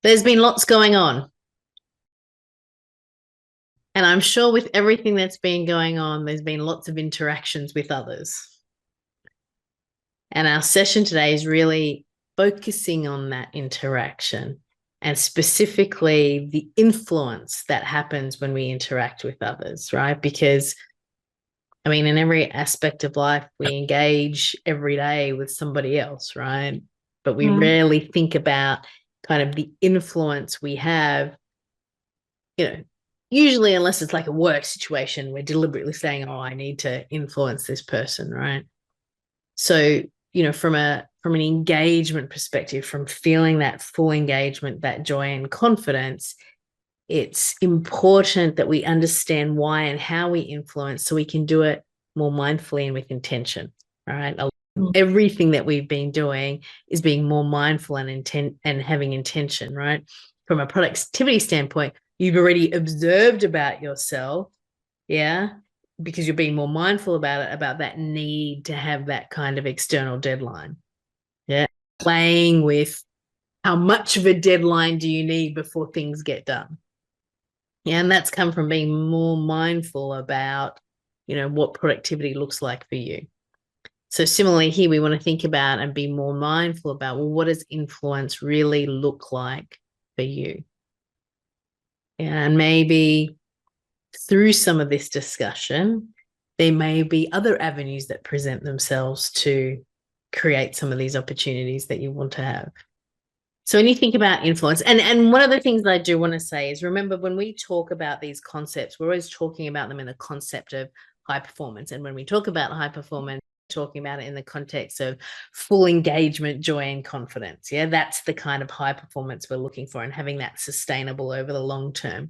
There's been lots going on. And I'm sure with everything that's been going on, there's been lots of interactions with others. And our session today is really focusing on that interaction and specifically the influence that happens when we interact with others, right? Because, I mean, in every aspect of life, we engage every day with somebody else, right? But we rarely think about kind of the influence we have, usually unless it's like a work situation, we're deliberately saying, oh, I need to influence this person, right? So, from an engagement perspective, from feeling that full engagement, that joy and confidence, it's important that we understand why and how we influence so we can do it more mindfully and with intention, right? Everything that we've been doing is being more mindful and intent and having intention, right? From a productivity standpoint, you've already observed about yourself, yeah, because you're being more mindful about it, about that need to have that kind of external deadline. Yeah. Playing with how much of a deadline do you need before things get done? Yeah. And that's come from being more mindful about, what productivity looks like for you. So similarly here, we want to think about and be more mindful about, well, what does influence really look like for you? And maybe through some of this discussion, there may be other avenues that present themselves to create some of these opportunities that you want to have. So when you think about influence, and one of the things that I do want to say is, remember, when we talk about these concepts, we're always talking about them in the concept of high performance. And when we talk about high performance, we're talking about it in the context of full engagement, joy, and confidence. Yeah, that's the kind of high performance we're looking for, and having that sustainable over the long term.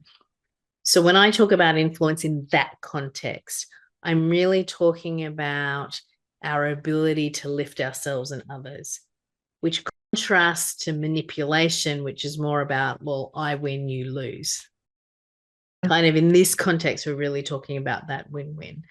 So when I talk about influence in that context, I'm really talking about our ability to lift ourselves and others, which contrasts to manipulation, which is more about, well, I win, you lose. Kind of in this context, we're really talking about that win-win.